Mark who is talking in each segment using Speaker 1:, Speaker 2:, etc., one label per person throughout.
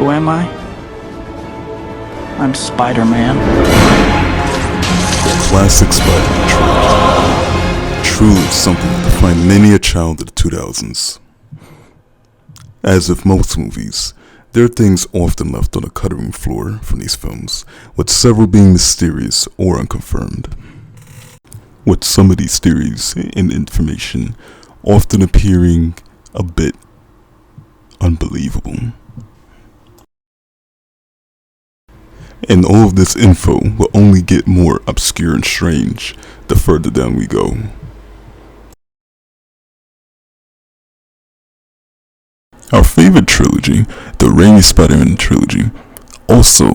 Speaker 1: Who am I? I'm Spider-Man.
Speaker 2: The classic Spider-Man trilogy. Truly something that defined many a child of the 2000s. As with most movies, there are things often left on the cutting room floor from these films, with several being mysterious or unconfirmed. With some of these theories and information often appearing a bit unbelievable. And all of this info will only get more obscure and strange the further down we go. Our favorite trilogy, the Raimi Spider-Man trilogy, also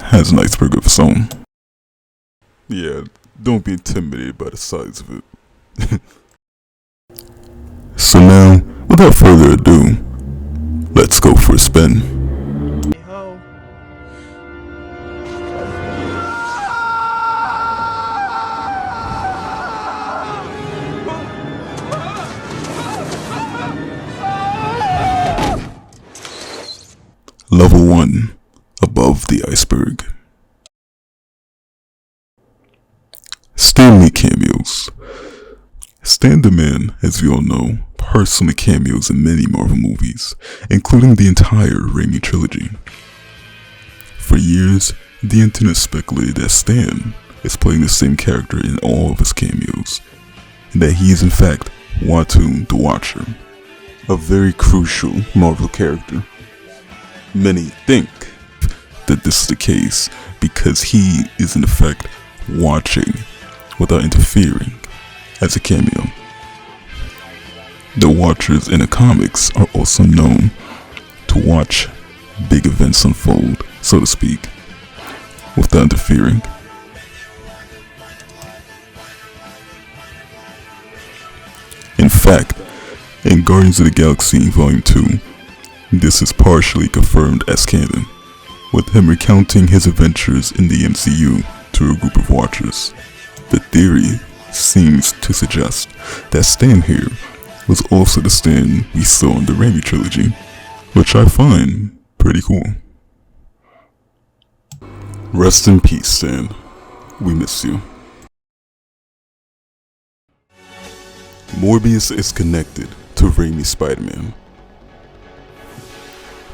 Speaker 2: has an iceberg of its own. Yeah, don't be intimidated by the size of it. So now, without further ado, let's go for a spin.
Speaker 1: Hey-ho.
Speaker 2: Level 1, Above the Iceberg. Stanley Cameos. Stan the Man, as we all know, personally cameos in many Marvel movies, including the entire Raimi trilogy. For years, the internet speculated that Stan is playing the same character in all of his cameos, and that he is in fact Watu the Watcher, a very crucial Marvel character. Many think that this is the case because he is in effect watching without interfering as a cameo. The Watchers in the comics are also known to watch big events unfold, so to speak, without interfering. In fact, in Guardians of the Galaxy Volume 2, this is partially confirmed as canon, with him recounting his adventures in the MCU to a group of Watchers. The theory seems to suggest that Stan here was also the Stan we saw in the Raimi trilogy, which I find pretty cool. Rest in peace, Stan. We miss you. Morbius is connected to Raimi Spider-Man.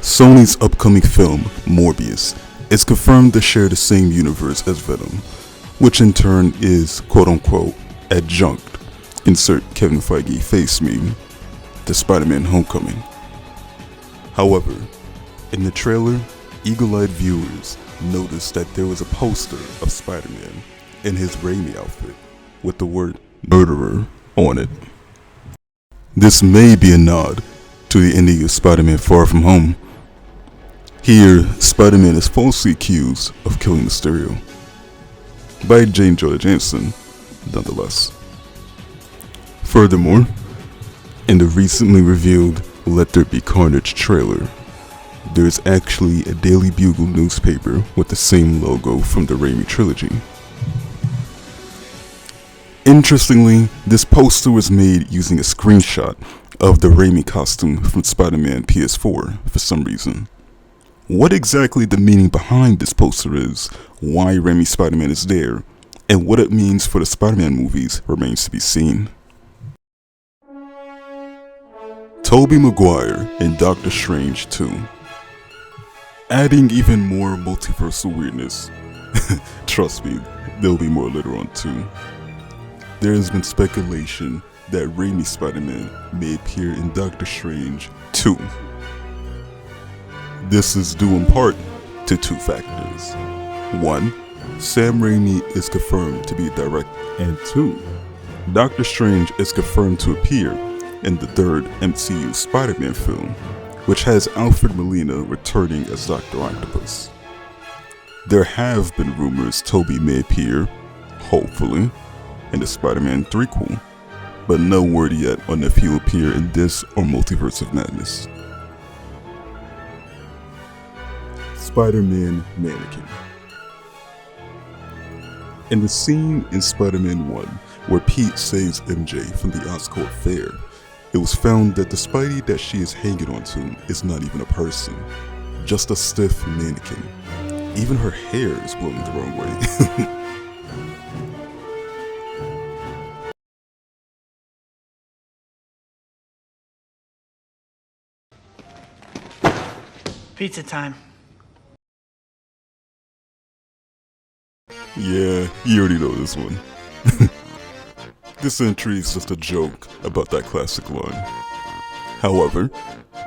Speaker 2: Sony's upcoming film, Morbius, is confirmed to share the same universe as Venom, which in turn is quote-unquote adjunct, insert Kevin Feige face meme, to SpiderMan Homecoming. However, in the trailer, eagle-eyed viewers noticed that there was a poster of Spider-Man in his Raimi outfit with the word murderer on it. This may be a nod to the ending of Spider-Man Far From Home. Here, Spider-Man is falsely accused of killing Mysterio by Jane Jonah Jameson, nonetheless. Furthermore, in the recently revealed Let There Be Carnage trailer, there is actually a Daily Bugle newspaper with the same logo from the Raimi trilogy. Interestingly, this poster was made using a screenshot of the Raimi costume from Spider-Man PS4 for some reason. What exactly the meaning behind this poster is, why Raimi Spider-Man is there, and what it means for the Spider-Man movies remains to be seen. Tobey Maguire in Doctor Strange 2. Adding even more multiversal weirdness. Trust me, there'll be more later on too. There has been speculation that Raimi Spider-Man may appear in Doctor Strange 2. This is due in part to two factors. One, Sam Raimi is confirmed to be a director, and two, Doctor Strange is confirmed to appear in the third MCU Spider-Man film, which has Alfred Molina returning as Dr. Octopus. There have been rumors Tobey may appear, hopefully, in the Spider-Man threequel, but no word yet on if he'll appear in this or Multiverse of Madness. Spider-Man Mannequin. In the scene in Spider-Man 1 where Pete saves MJ from the Oscorp fair, it was found that the Spidey that she is hanging onto is not even a person, just a stiff mannequin. Even her hair is blown the wrong way.
Speaker 1: Pizza time.
Speaker 2: Yeah, you already know this one. This entry is just a joke about that classic line. However,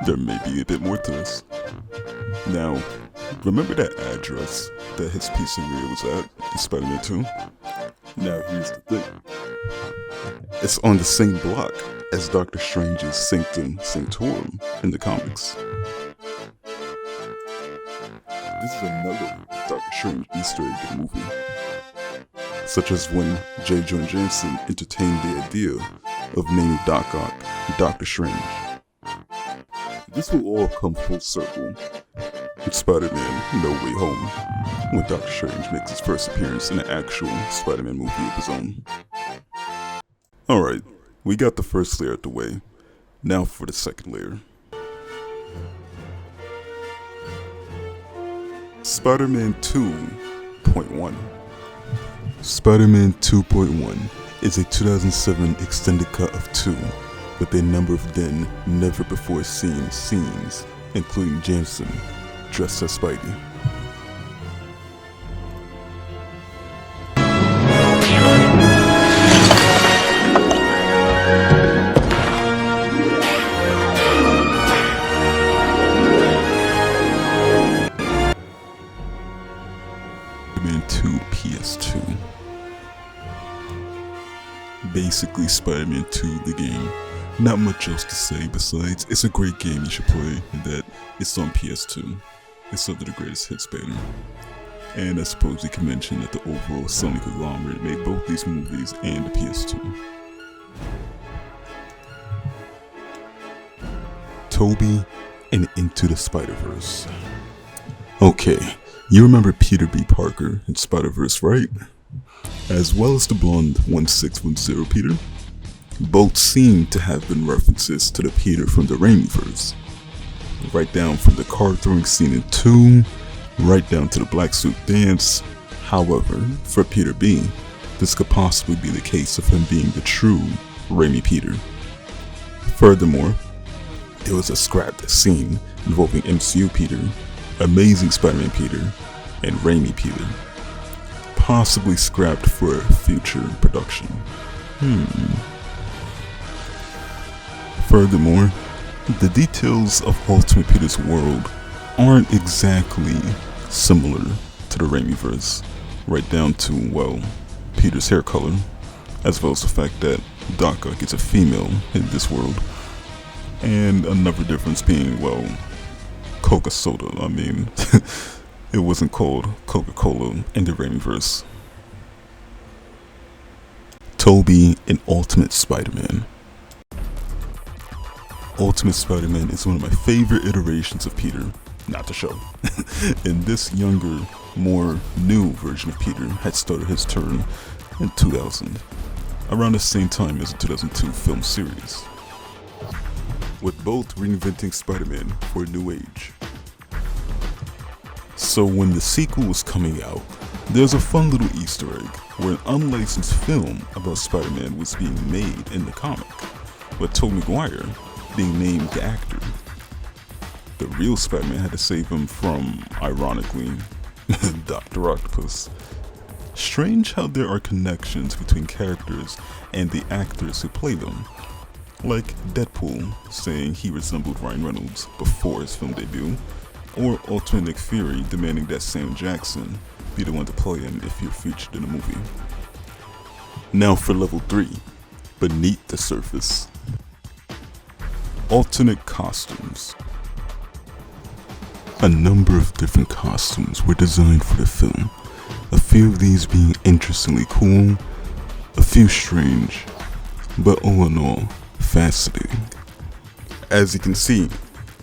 Speaker 2: there may be a bit more to this. Now, remember that address that his pizzeria was at in Spider-Man 2? Now here's the thing. It's on the same block as Doctor Strange's Sanctum Sanctorum in the comics. This is another Doctor Strange Easter egg in the movie. Such as when J. Jonah Jameson entertained the idea of naming Doc Ock Doctor Strange. This will all come full circle with Spider-Man No Way Home, when Doctor Strange makes his first appearance in an actual Spider-Man movie of his own. Alright, we got the first layer out the way. Now for the second layer. Spider-Man 2.1. Spider-Man 2.1 is a 2007 extended cut of 2 with a number of then never before seen scenes, including Jameson dressed as Spidey. Spider-Man 2 PS2. Basically Spider-Man 2 the game. Not much else to say besides it's a great game you should play and that it's on PS2. It's under the greatest hits banner. And I suppose we can mention that the overall Sony conglomerate made both these movies and the PS2. Tobey and Into the Spiderverse. Okay, you remember Peter B. Parker in Spiderverse, right? As well as the blonde 1610 Peter. Both seem to have been references to the Peter from the Raimiverse. Right down from the car throwing scene in 2, right down to the black suit dance. However, for Peter B, this could possibly be the case of him being the true Raimi Peter. Furthermore, there was a scrapped scene involving MCU Peter, Amazing Spider-Man Peter, and Raimi Peter. Possibly scrapped for future production. Furthermore, the details of Ultimate Peter's world aren't exactly similar to the Raimiverse, right down to, well, Peter's hair color, as well as the fact that Doc Ock is a female in this world, and another difference being, well, Coca-Soda. I mean, it wasn't called Coca-Cola in the Raimiverse. Tobey and Ultimate Spider-Man. Ultimate Spider-Man is one of my favorite iterations of Peter, not the show. And this younger, more new version of Peter had started his turn in 2000, around the same time as the 2002 film series, with both reinventing Spider-Man for a new age. So when the sequel was coming out, there's a fun little Easter egg where an unlicensed film about Spider-Man was being made in the comic, with Tobey Maguire being named the actor. The real Spider-Man had to save him from, ironically, Dr. Octopus. Strange how there are connections between characters and the actors who play them. Like Deadpool saying he resembled Ryan Reynolds before his film debut, or alternate Nick Fury demanding that Sam Jackson be the one to play him if you're featured in a movie. Now for level 3, beneath the surface. Alternate costumes. A number of different costumes were designed for the film, a few of these being interestingly cool, a few strange, but all in all, fascinating. As you can see,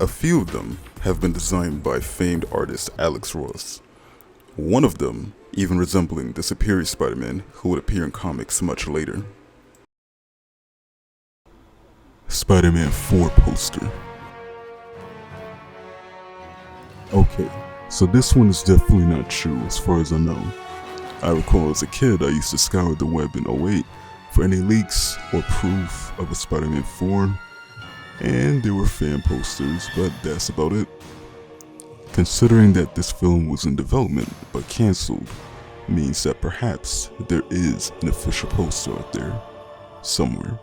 Speaker 2: a few of them have been designed by famed artist Alex Ross, one of them even resembling the Superior Spider-Man who would appear in comics much later. Spider-Man 4 poster. Okay, so this one is definitely not true as far as I know. I recall as a kid I used to scour the web in '08 for any leaks or proof of a Spider-Man 4, and there were fan posters, but that's about it. Considering that this film was in development but cancelled, means that perhaps there is an official poster out there, somewhere.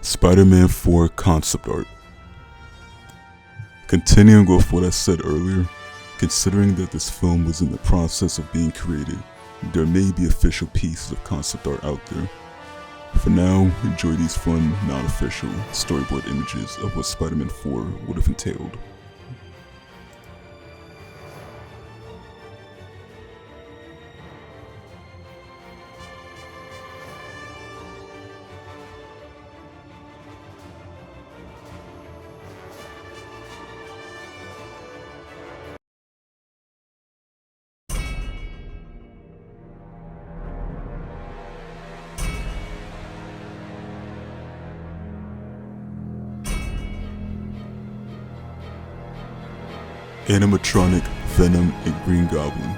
Speaker 2: Spider-Man 4 concept art. Continuing with what I said earlier, considering that this film was in the process of being created, there may be official pieces of concept art out there. For now, enjoy these fun, non-official storyboard images of what Spider-Man 4 would have entailed. Animatronic, Venom, and Green Goblin.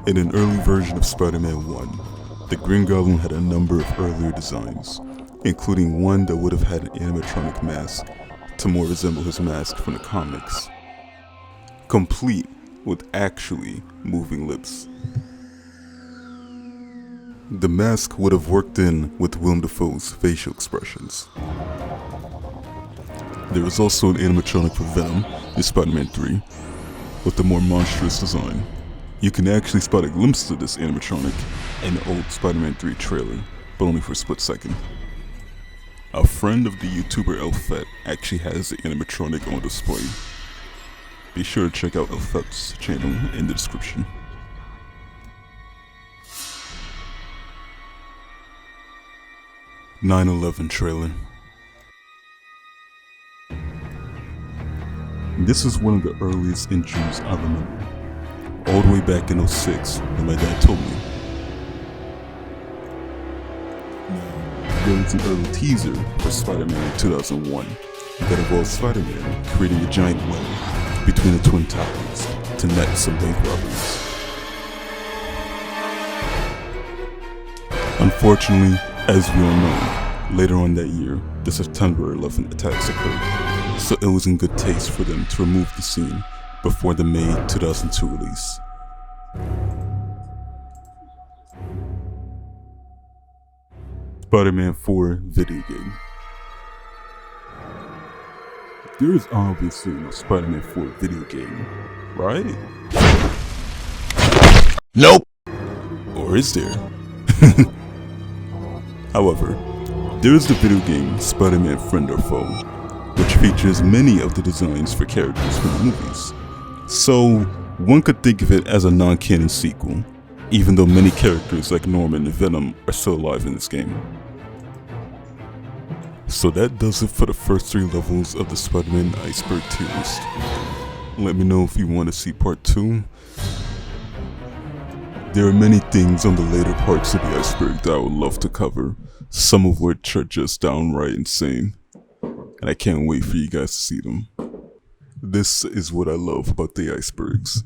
Speaker 2: In an early version of Spider-Man 1, the Green Goblin had a number of earlier designs, including one that would have had an animatronic mask to more resemble his mask from the comics, complete with actually moving lips. The mask would have worked in with Willem Dafoe's facial expressions. There was also an animatronic for Venom in Spider-Man 3, with a more monstrous design. You can actually spot a glimpse of this animatronic in the old Spider-Man 3 trailer, but only for a split second. A friend of the YouTuber Elfet actually has the animatronic on display. Be sure to check out Elfet's channel in the description. (9/11) trailer. This is one of the earliest entries I remember, all the way back in '06 when my dad told me. Now, there was an early teaser for Spider-Man 2001 that involved Spider-Man creating a giant web between the Twin Towers to net some bank robberies. Unfortunately, as we all know, later on that year, the September 11th attacks occurred. So it was in good taste for them to remove the scene before the May 2002 release. Spider-Man 4 video game. There is obviously no Spider-Man 4 video game, right?
Speaker 1: Nope.
Speaker 2: Or is there? However, there is the video game Spider-Man Friend or Foe, which features many of the designs for characters from the movies. So, one could think of it as a non-canon sequel, even though many characters like Norman and Venom are still alive in this game. So that does it for the first 3 levels of the Spider-Man Iceberg tier list. Let me know if you want to see part 2. There are many things on the later parts of the Iceberg that I would love to cover, some of which are just downright insane, and I can't wait for you guys to see them. This is what I love about the Icebergs.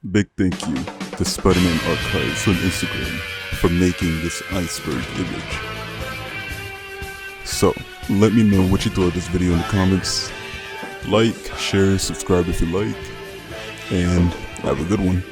Speaker 2: Big thank you to Spider-Man Archives on Instagram for making this iceberg image. So, let me know what you thought of this video in the comments. Like, share, subscribe if you like, and have a good one.